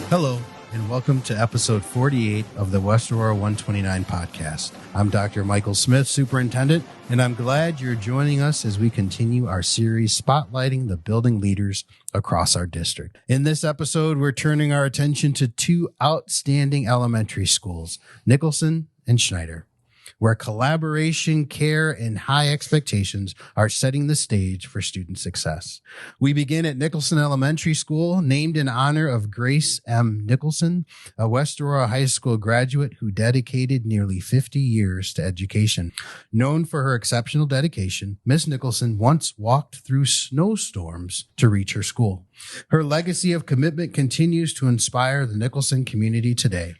Hello, and welcome to episode 48 of the West Aurora 129 podcast. I'm Dr. Michael Smith, Superintendent, and I'm glad you're joining us as we continue our series spotlighting the building leaders across our district. In this episode, we're turning our attention to two outstanding elementary schools, Nicholson and Schneider, where collaboration, care, and high expectations are setting the stage for student success. We begin at Nicholson Elementary School, named in honor of Grace M. Nicholson, a West Aurora High School graduate who dedicated nearly 50 years to education. Known for her exceptional dedication, Miss Nicholson once walked through snowstorms to reach her school. Her legacy of commitment continues to inspire the Nicholson community today.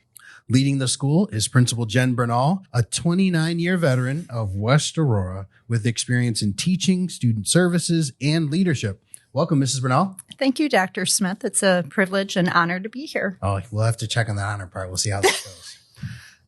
Leading the school is Principal Jen Bernal, a 29-year veteran of West Aurora with experience in teaching, student services, and leadership. Welcome, Mrs. Bernal. Thank you, Dr. Smith. It's a privilege and honor to be here. Oh, we'll have to check on the honor part. We'll see how this goes.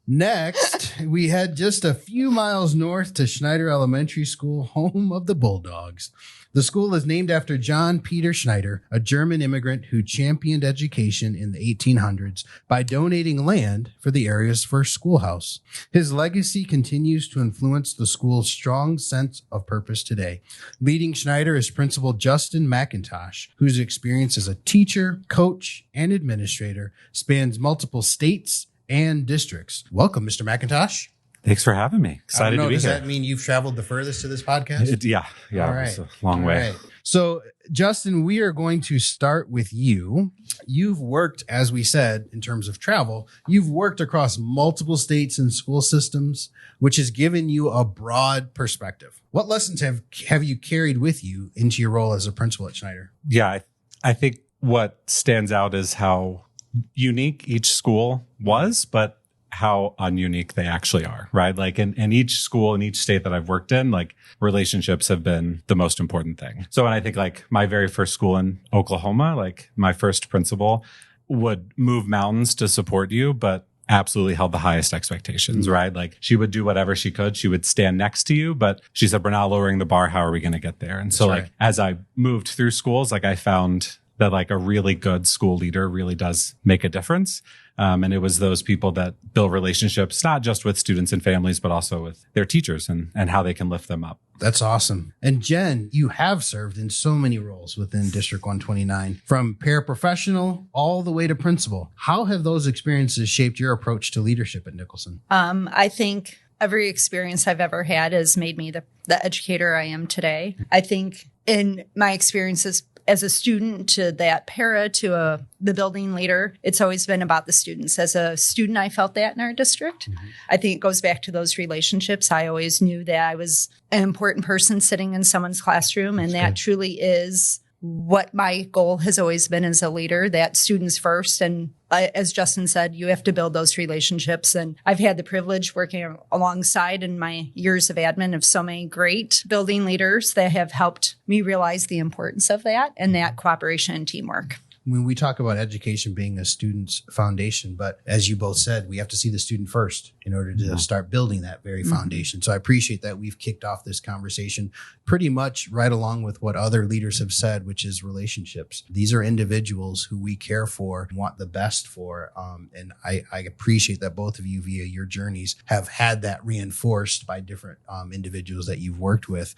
Next, we head just a few miles north to Schneider Elementary School, home of the Bulldogs. The school is named after John Peter Schneider, a German immigrant who championed education in the 1800s by donating land for the area's first schoolhouse. His legacy continues to influence the school's strong sense of purpose today. Leading Schneider is Principal Justin McIntosh, whose experience as a teacher, coach, and administrator spans multiple states and districts. Welcome, Mr. McIntosh. Thanks for having me. Excited to be Does here. that mean you've traveled the furthest to this podcast? Yeah. All right. It's a long way. Right. So, Justin, we are going to start with you. You've worked, as we said, in terms of travel, you've worked across multiple states and school systems, which has given you a broad perspective. What lessons have you carried with you into your role as a principal at Schneider? Yeah, I think what stands out is how unique each school was, but how ununique they actually are, right? Like in each school, in each state that I've worked in, like relationships have been the most important thing. So when I think like my very first school in Oklahoma, like my first principal would move mountains to support you, but absolutely held the highest expectations, right? Like she would do whatever she could. She would stand next to you, but she said, we're not lowering the bar. How are we going to get there? And so like as I moved through schools, like I found that like a really good school leader really does make a difference. And it was those people that build relationships, not just with students and families, but also with their teachers and how they can lift them up. That's awesome. And Jen, you have served in so many roles within District 129, from paraprofessional all the way to principal. How have those experiences shaped your approach to leadership at Nicholson? I think every experience I've ever had has made me the educator I am today. I think in my experiences as a student to that para to the building leader, it's always been about the students. As a student, I felt that in our district. Mm-hmm. I think it goes back to those relationships. I always knew that I was an important person sitting in someone's classroom, and that truly is what my goal has always been as a leader, that students first. And as Justin said, you have to build those relationships. And I've had the privilege working alongside in my years of admin of so many great building leaders that have helped me realize the importance of that and that cooperation and teamwork. When we talk about education being a student's foundation, but as you both said, we have to see the student first in order to start building that very foundation. So I appreciate that we've kicked off this conversation pretty much right along with what other leaders have said, which is relationships. These are individuals who we care for, want the best for. And I appreciate that both of you via your journeys have had that reinforced by different individuals that you've worked with.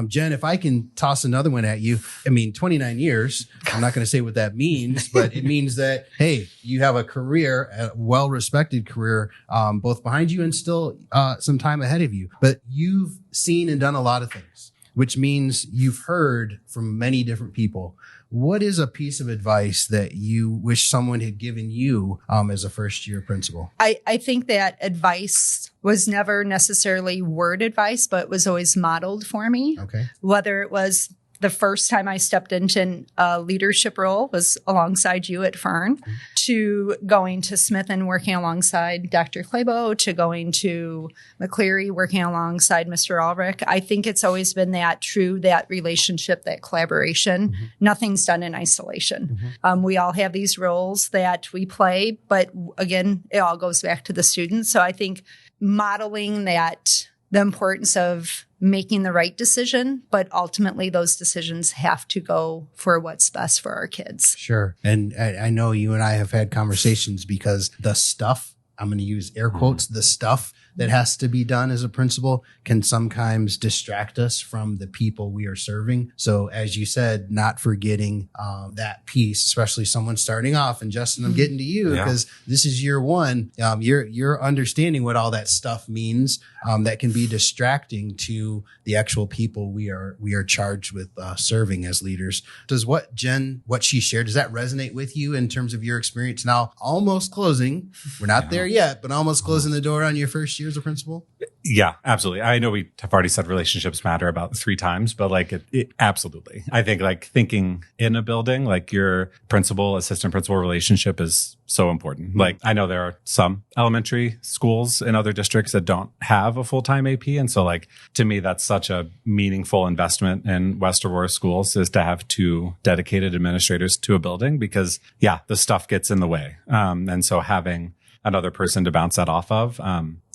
Jen, if I can toss another one at you, 29 years, I'm not going to say what that means, but it means that, hey, you have a career, a well-respected career, both behind you and still some time ahead of you. But you've seen and done a lot of things, which means you've heard from many different people. What is a piece of advice that you wish someone had given you as a first-year principal? I think that advice was never necessarily word advice, but was always modeled for me. Okay. Whether it was the first time I stepped into a leadership role was alongside you at Fern, to going to Smith and working alongside Dr. Clabo, to going to McCleary, working alongside Mr. Ulrich. I think it's always been that relationship, that collaboration. Mm-hmm. Nothing's done in isolation. Mm-hmm. We all have these roles that we play, but again, it all goes back to the students. So I think modeling that, the importance of making the right decision, but ultimately those decisions have to go for what's best for our kids. Sure. And I know you and I have had conversations because the stuff, I'm going to use air quotes, the stuff that has to be done as a principal can sometimes distract us from the people we are serving. So as you said, not forgetting that piece, especially someone starting off. And Justin, I'm getting to you because this is year one. You're understanding what all that stuff means. That can be distracting to the actual people we are charged with serving as leaders. Does what she shared, does that resonate with you in terms of your experience now? Almost closing. We're not there yet, but almost closing the door on your first year as a principal? Yeah, absolutely. I know we have already said relationships matter about 3 times, but like it absolutely. I think like thinking in a building, like your principal, assistant principal relationship is so important. Like I know there are some elementary schools in other districts that don't have a full-time AP. And so like to me, that's such a meaningful investment in West Aurora schools is to have 2 dedicated administrators to a building because the stuff gets in the way. And so having another person to bounce that off of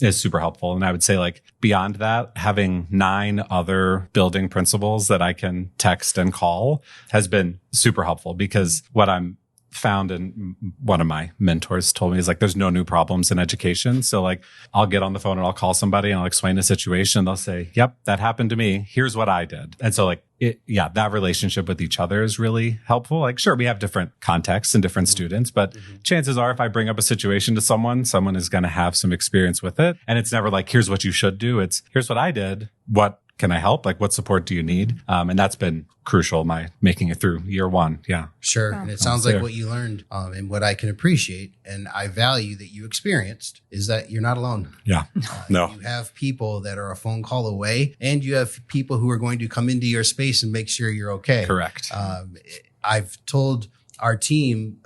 is super helpful. And I would say like beyond that, having 9 other building principals that I can text and call has been super helpful because what I'm found and one of my mentors told me is like, there's no new problems in education. So like, I'll get on the phone and I'll call somebody and I'll explain the situation. They'll say, yep, that happened to me. Here's what I did. And so like, that relationship with each other is really helpful. Like, sure, we have different contexts and different students, but chances are if I bring up a situation to someone is going to have some experience with it. And it's never like, here's what you should do. It's here's what I did. What can I help? Like, what support do you need? And that's been crucial, my making it through year one. Yeah. Sure. And it sounds like what you learned and what I can appreciate and I value that you experienced is that you're not alone. Yeah. No. You have people that are a phone call away and you have people who are going to come into your space and make sure you're okay. Correct. I've told our team,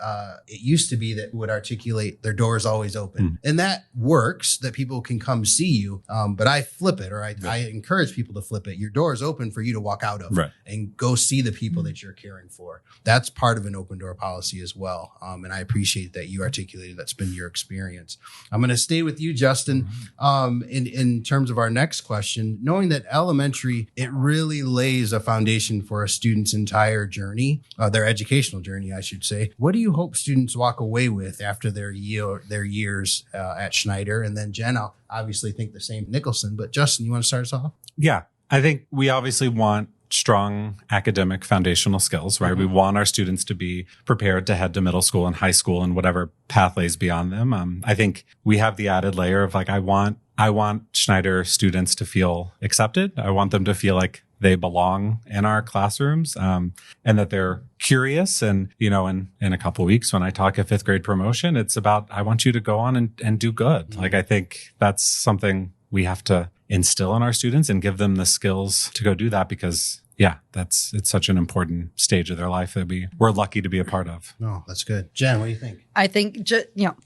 it used to be that would articulate their doors always open. And that works, that people can come see you. But I flip it, or I encourage people to flip it. Your door is open for you to walk out of and go see the people that you're caring for. That's part of an open door policy as well. And I appreciate that you articulated that's been your experience. I'm going to stay with you, Justin, in terms of our next question, knowing that elementary, it really lays a foundation for a student's entire journey, their educational journey, I should say. What do you hope students walk away with after their years at Schneider? And then Jen, I'll obviously think the same Nicholson, but Justin, you want to start us off? Yeah, I think we obviously want strong academic foundational skills, right? We want our students to be prepared to head to middle school and high school and whatever path lays beyond them. I think we have the added layer of like, I want Schneider students to feel accepted. I want them to feel like they belong in our classrooms, and that they're curious. And, in a couple of weeks, when I talk a 5th grade promotion, it's about, I want you to go on and do good. Like, I think that's something we have to instill in our students and give them the skills to go do that because it's such an important stage of their life that we're lucky to be a part of. No, that's good. Jen, what do you think? I think,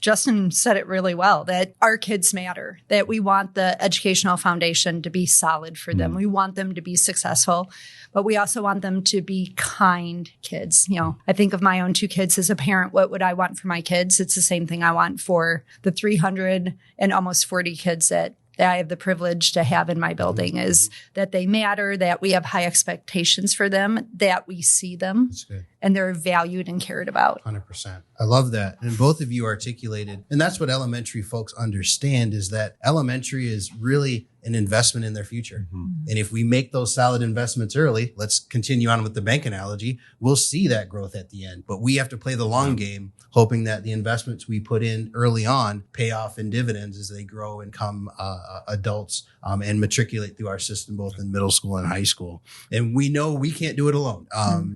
Justin said it really well, that our kids matter, that we want the educational foundation to be solid for them. We want them to be successful, but we also want them to be kind kids. I think of my own 2 kids as a parent. What would I want for my kids? It's the same thing I want for the 300 and almost 40 kids that I have the privilege to have in my building, is that they matter, that we have high expectations for them, that we see them, and they're valued and cared about. 100%. I love that. And both of you articulated, and that's what elementary folks understand, is that elementary is really an investment in their future. And if we make those solid investments early, let's continue on with the bank analogy, we'll see that growth at the end. But we have to play the long game, hoping that the investments we put in early on pay off in dividends as they grow and become adults and matriculate through our system, both in middle school and high school. And we know we can't do it alone.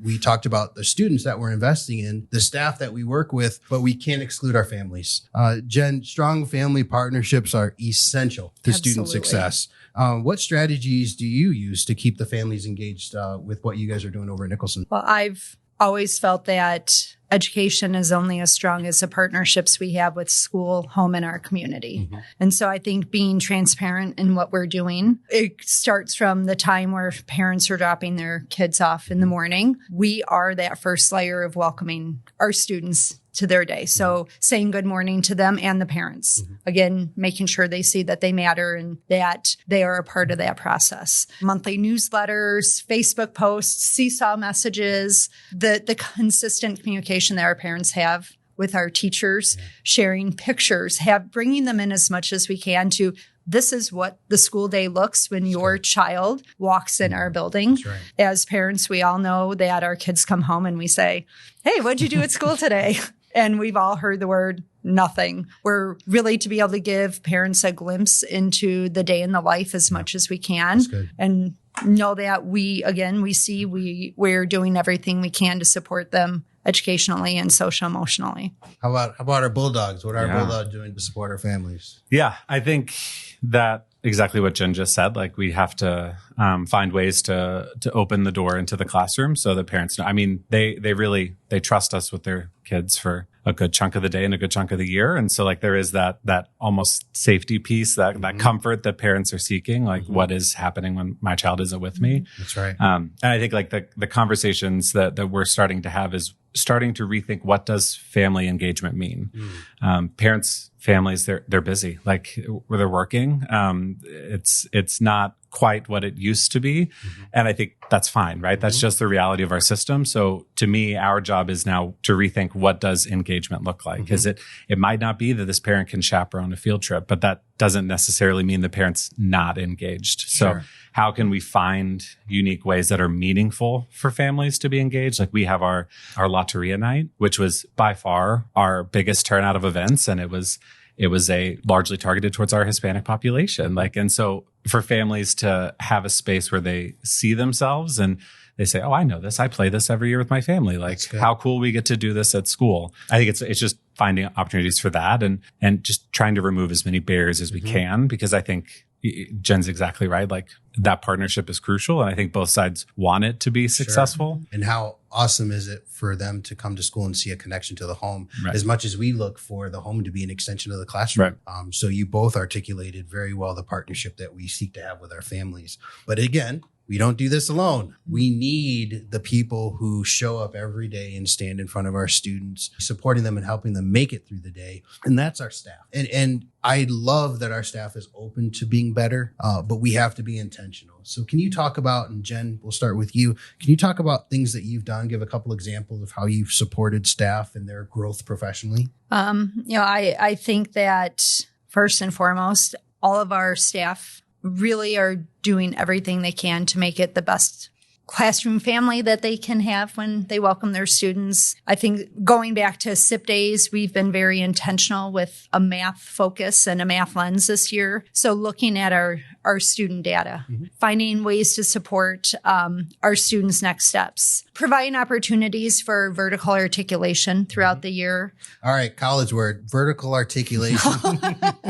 We talked about the students that we're investing in, the staff that we work with, but we can't exclude our families. Jen, strong family partnerships are essential to student success. What strategies do you use to keep the families engaged with what you guys are doing over at Nicholson? Well, I've always felt that education is only as strong as the partnerships we have with school, home, and our community. And so I think being transparent in what we're doing, it starts from the time where parents are dropping their kids off in the morning. We are that first layer of welcoming our students to their day. So saying good morning to them and the parents. Again, making sure they see that they matter and that they are a part of that process. Monthly newsletters, Facebook posts, seesaw messages, the consistent communication that our parents have with our teachers, sharing pictures, bringing them in as much as we can to this is what the school day looks when your child walks in our building. That's right. As parents, we all know that our kids come home and we say, hey, what'd you do at school today? And we've all heard the word nothing. We're really to be able to give parents a glimpse into the day in the life as much as we can. And know that we're doing everything we can to support them educationally and social emotionally. How about our Bulldogs? What are our Bulldogs doing to support our families? Yeah, I think that exactly what Jen just said. Like we have to find ways to open the door into the classroom so that parents know. I mean, they trust us with their kids for a good chunk of the day and a good chunk of the year. And so like there is that almost safety piece, that comfort that parents are seeking, like what is happening when my child isn't with me. That's right. And I think like the conversations that we're starting to have is starting to rethink what does family engagement mean. Parents, families, they're busy, like where they're working. It's not quite what it used to be. And I think that's fine, right? That's just the reality of our system. So to me, our job is now to rethink what does engagement look like? Because it might not be that this parent can chaperone a field trip, but that doesn't necessarily mean the parent's not engaged. So how can we find unique ways that are meaningful for families to be engaged? Like we have our Lotteria night, which was by far our biggest turnout of events. And it was a largely targeted towards our Hispanic population. And so for families to have a space where they see themselves and they say, oh, I know this. I play this every year with my family. Like how cool we get to do this at school. I think it's just finding opportunities for that and just trying to remove as many barriers as we can, because I think Jen's exactly right. Like that partnership is crucial. And I think both sides want it to be successful. And how awesome is it for them to come to school and see a connection to the home as much as we look for the home to be an extension of the classroom. So you both articulated very well the partnership that we seek to have with our families. But again, we don't do this alone. We need the people who show up every day and stand in front of our students, supporting them and helping them make it through the day. And that's our staff. And I love that our staff is open to being better, but we have to be intentional. So can you talk about, and Jen, we'll start with you. Can you talk about things that you've done? Give a couple examples of how you've supported staff in their growth professionally. I think that first and foremost, all of our staff really are doing everything they can to make it the best classroom family that they can have when they welcome their students. I think going back to SIP days, we've been very intentional with a math focus and a math lens this year. So looking at our student data, finding ways to support our students' next steps, providing opportunities for vertical articulation throughout the year. All right, college word, vertical articulation.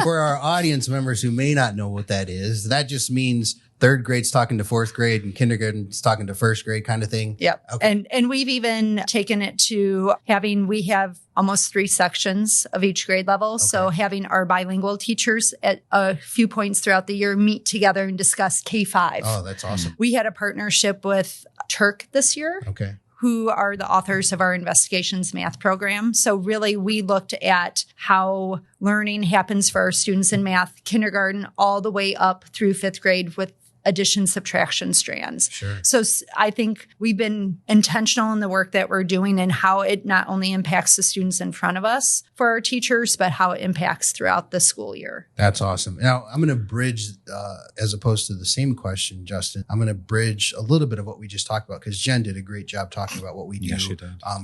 For our audience members who may not know what that is, that just means third grade's talking to fourth grade and kindergarten's talking to first grade kind of thing. Yep. Okay. And we've even taken it to we have almost 3 sections of each grade level. Okay. So having our bilingual teachers at a few points throughout the year meet together and discuss K-5. Oh, that's awesome. We had a partnership with Turk this year. Okay. Who are the authors of our investigations math program. So really we looked at how learning happens for our students in math, kindergarten, all the way up through 5th grade with addition, subtraction strands. Sure. So I think we've been intentional in the work that we're doing and how it not only impacts the students in front of us for our teachers, but how it impacts throughout the school year. That's awesome. Now, I'm going to bridge, as opposed to the same question, Justin, I'm going to bridge a little bit of what we just talked about because Jen did a great job talking about what we do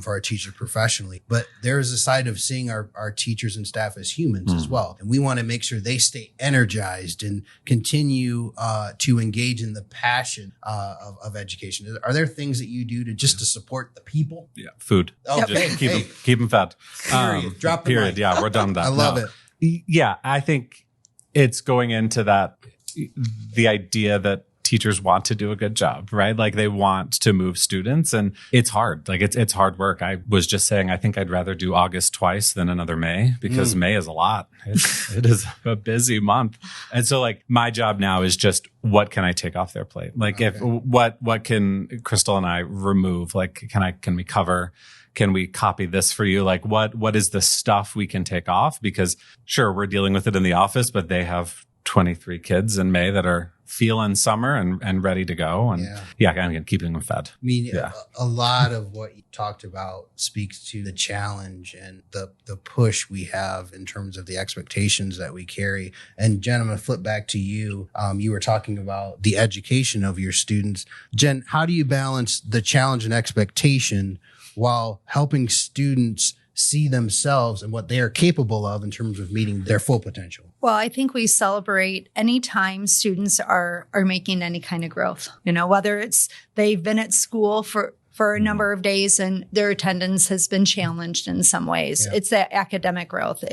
for our teachers professionally. But there is a side of seeing our teachers and staff as humans as well. And we want to make sure they stay energized and continue to engage in the passion of education. Are there things that you do to support the people? Yeah, food. Oh, just keep them fed. Period. Drop the period. mic. Yeah, we're done with that. I love it. Yeah, I think it's going into the idea that teachers want to do a good job, right? Like they want to move students and it's hard. Like it's hard work. I was just saying, I think I'd rather do August twice than another May because May is a lot. It is a busy month. And so like my job now is just what can I take off their plate? Like what can Crystal and I remove? Like can we cover can we copy this for you? Like what is the stuff we can take off? Because sure, we're dealing with it in the office, but they have 23 kids in May that are feeling summer and ready to go. And again, keeping them fed. I mean, a lot of what you talked about speaks to the challenge and the push we have in terms of the expectations that we carry. And Jen, I'm going to flip back to you. You were talking about the education of your students. Jen, how do you balance the challenge and expectation while helping students see themselves and what they are capable of in terms of meeting their full potential? Well, I think we celebrate any time students are making any kind of growth, whether it's they've been at school for a number of days and their attendance has been challenged in some ways. Yeah. It's that academic growth.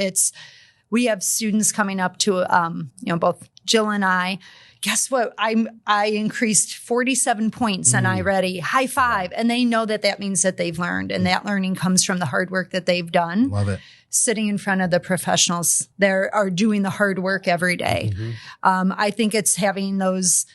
We have students coming up to, both Jill and I. Guess what? I increased 47 points on iReady. High five. And they know that means that they've learned. And that learning comes from the hard work that they've done. Love it. Sitting in front of the professionals that are doing the hard work every day. I think it's having those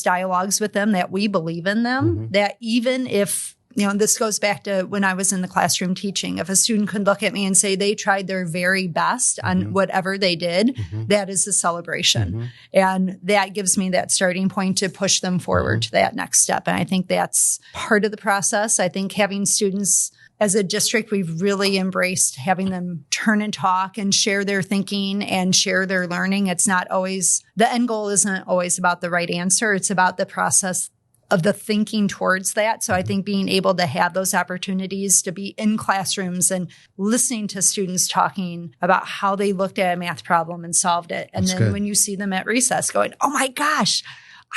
dialogues with them that we believe in them, that even if, this goes back to when I was in the classroom teaching. If a student could look at me and say they tried their very best on whatever they did, that is a celebration. And that gives me that starting point to push them forward to that next step. And I think that's part of the process. I think having students as a district, we've really embraced having them turn and talk and share their thinking and share their learning. It's not always, the end goal isn't always about the right answer. It's about the process of the thinking towards that. So I think being able to have those opportunities to be in classrooms and listening to students talking about how they looked at a math problem and solved it. And then when you see them at recess going, oh my gosh,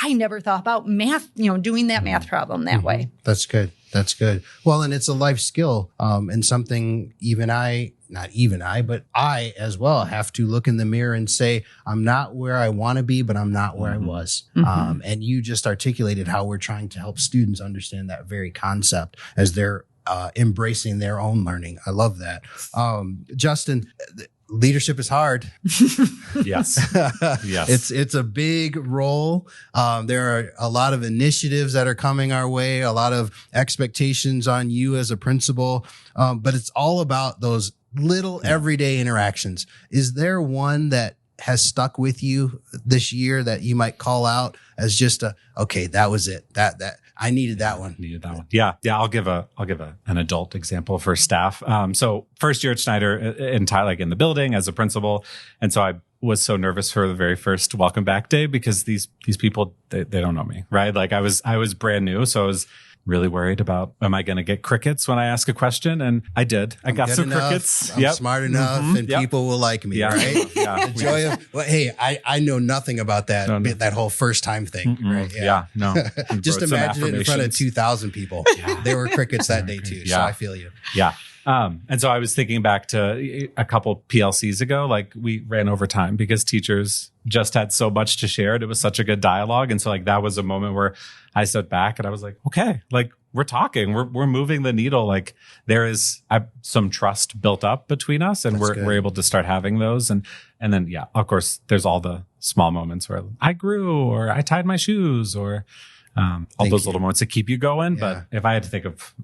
I never thought about math, doing that math problem that way. That's good. That's good. Well, and it's a life skill, and something but I as well have to look in the mirror and say, I'm not where I want to be, but I'm not where I was. And you just articulated how we're trying to help students understand that very concept as they're embracing their own learning. I love that. Justin, leadership is hard. Yes. Yes. It's a big role. There are a lot of initiatives that are coming our way, a lot of expectations on you as a principal. But it's all about those little everyday interactions. Is there one that has stuck with you this year that you might call out as just okay, that was it. That I needed that one. Yeah. I'll give an adult example for staff. So first year at Schneider in the building as a principal. And so I was so nervous for the very first welcome back day because these people, they don't know me, right? Like I was brand new. So I was really worried about, am I going to get crickets when I ask a question? And I did. I got some crickets. I'm smart enough and people will like me, right? Yeah. The joy of, hey, I know nothing about that, that whole first time thing, right? Yeah. No. Just imagine it in front of 2,000 people. There were crickets that day too. So I feel you. Yeah. And so I was thinking back to a couple PLCs ago, like we ran over time because teachers just had so much to share. And it was such a good dialogue. And so like that was a moment where I stood back and I was like, okay, like we're talking, we're moving the needle. Like there is some trust built up between us and we're able to start having those. And then, yeah, of course, there's all the small moments where I grew or I tied my shoes or all those little moments that keep you going. But if I had to think of,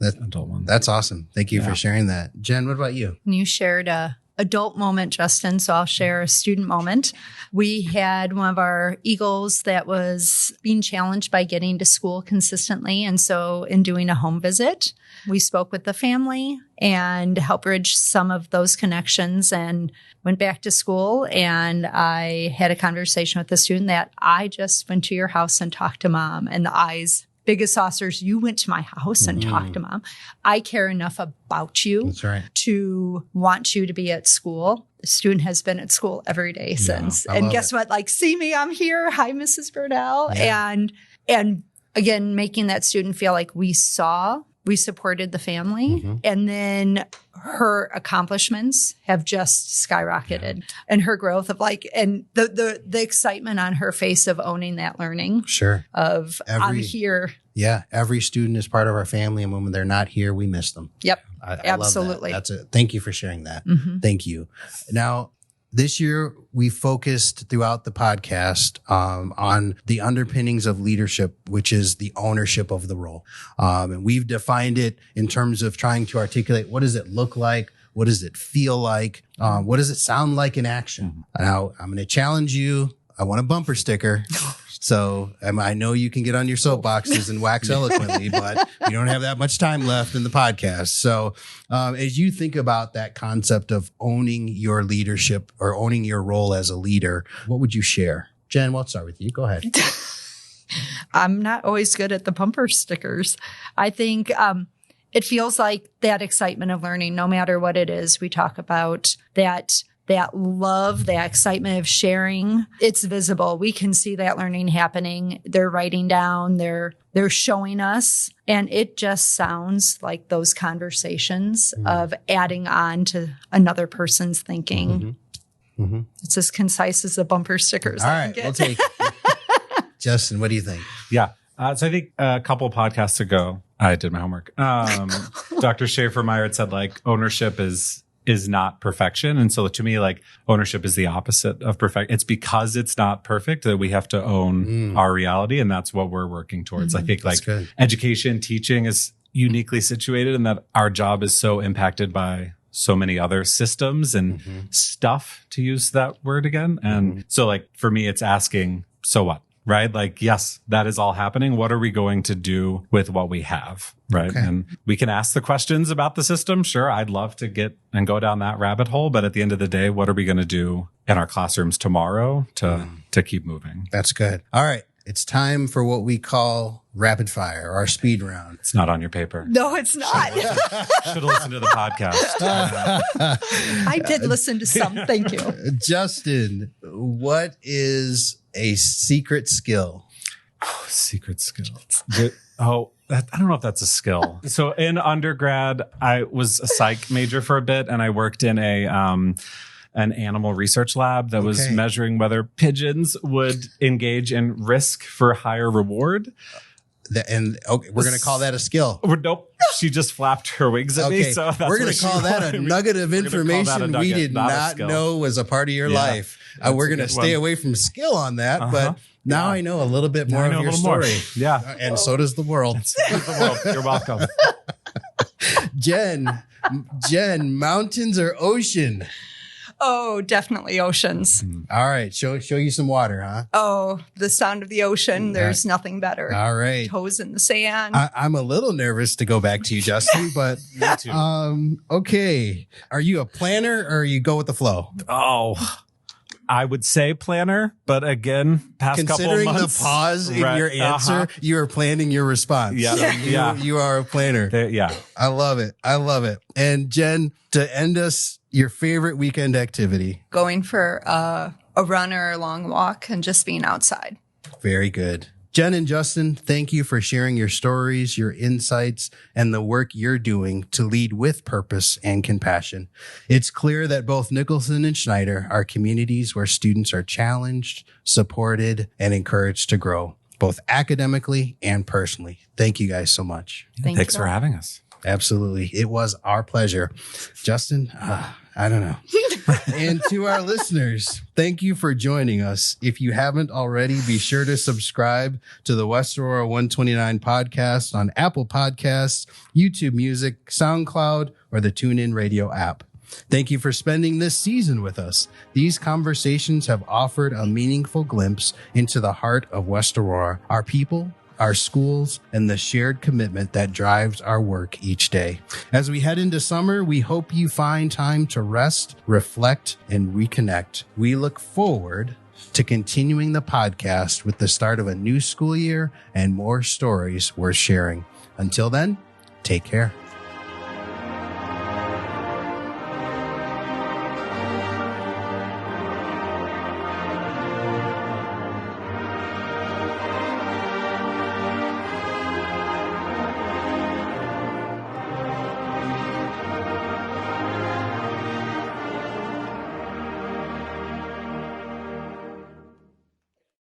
adult one. That's awesome. Thank you for sharing that. Jen, what about you? You shared a adult moment, Justin, so I'll share a student moment. We had one of our Eagles that was being challenged by getting to school consistently. And so in doing a home visit, we spoke with the family and helped bridge some of those connections and went back to school. And I had a conversation with the student that I just went to your house and talked to mom, and the eyes biggest saucers, you went to my house and talked to mom. I care enough about you to want you to be at school. The student has been at school every day since. And guess what? Like, see me, I'm here. Hi, Mrs. Bernal. Yeah. And again, making that student feel like we supported the family. And then her accomplishments have just skyrocketed and her growth of and the excitement on her face of owning that learning. Sure. Of I'm here. Yeah. Every student is part of our family. And when they're not here, we miss them. Yep. I absolutely. love that. That's it. Thank you for sharing that. Thank you. Now, This year, we focused throughout the podcast on the underpinnings of leadership, which is the ownership of the role. And we've defined it in terms of trying to articulate what does it look like? What does it feel like? What does it sound like in action? Now, I'm going to challenge you. I want a bumper sticker. So I know you can get on your soapboxes and wax eloquently, but we don't have that much time left in the podcast. So as you think about that concept of owning your leadership or owning your role as a leader, what would you share? Jen, we'll start with you. Go ahead. I'm not always good at the bumper stickers. I think it feels like that excitement of learning, no matter what it is. We talk about that love, that excitement of sharing. It's visible. We can see that learning happening. They're writing down, they're showing us. And it just sounds like those conversations of adding on to another person's thinking. It's as concise as the bumper stickers. All right, we'll take Justin, what do you think? Yeah. So I think a couple of podcasts ago, I did my homework. Dr. Schaefer-Meyer had said like ownership is not perfection. And so to me, like ownership is the opposite of perfect. It's because it's not perfect that we have to own our reality. And that's what we're working towards. I think like education, teaching is uniquely situated in that our job is so impacted by so many other systems and stuff, to use that word again. And so like for me, it's asking, so what? Right? Like, yes, that is all happening. What are we going to do with what we have? Right. Okay. And we can ask the questions about the system. Sure. I'd love to get and go down that rabbit hole. But at the end of the day, what are we going to do in our classrooms tomorrow to keep moving? That's good. All right. It's time for what we call rapid fire, our speed round. It's not on your paper. No, it's not. Should have listened to the podcast. I did listen to some. Thank you. Justin, what is a secret skill? Secret skill. I don't know if that's a skill. So in undergrad, I was a psych major for a bit, and I worked in an animal research lab that was measuring whether pigeons would engage in risk for higher reward. We're going to call that a skill. Nope. She just flapped her wings at me. So we're going to call that a nugget of information we did not know was a part of your life. We're going to stay away from skill on that, but now I know a little bit more of your story. Yeah. And so does the world. You're welcome. Jen, mountains or ocean? Oh, definitely oceans. All right. Show you some water, huh? Oh, the sound of the ocean. There's nothing better. All right. Toes in the sand. I'm a little nervous to go back to you, Justin, but me too. Okay. Are you a planner or you go with the flow? Oh, I would say planner, but again, past couple months. Considering the pause in your answer, you are planning your response. Yeah. So you are a planner. I love it. And Jen, to end us, your favorite weekend activity? Going for a run or a long walk and just being outside. Very good. Jen and Justin, thank you for sharing your stories, your insights, and the work you're doing to lead with purpose and compassion. It's clear that both Nicholson and Schneider are communities where students are challenged, supported, and encouraged to grow, both academically and personally. Thank you guys so much. Thanks for having us. Absolutely. It was our pleasure. Justin, I don't know. And to our listeners, thank you for joining us. If you haven't already, be sure to subscribe to the West Aurora 129 podcast on Apple Podcasts, YouTube Music, SoundCloud, or the TuneIn Radio app. Thank you for spending this season with us. These conversations have offered a meaningful glimpse into the heart of West Aurora, our people, our schools, and the shared commitment that drives our work each day. As we head into summer, we hope you find time to rest, reflect, and reconnect. We look forward to continuing the podcast with the start of a new school year and more stories worth sharing. Until then, take care.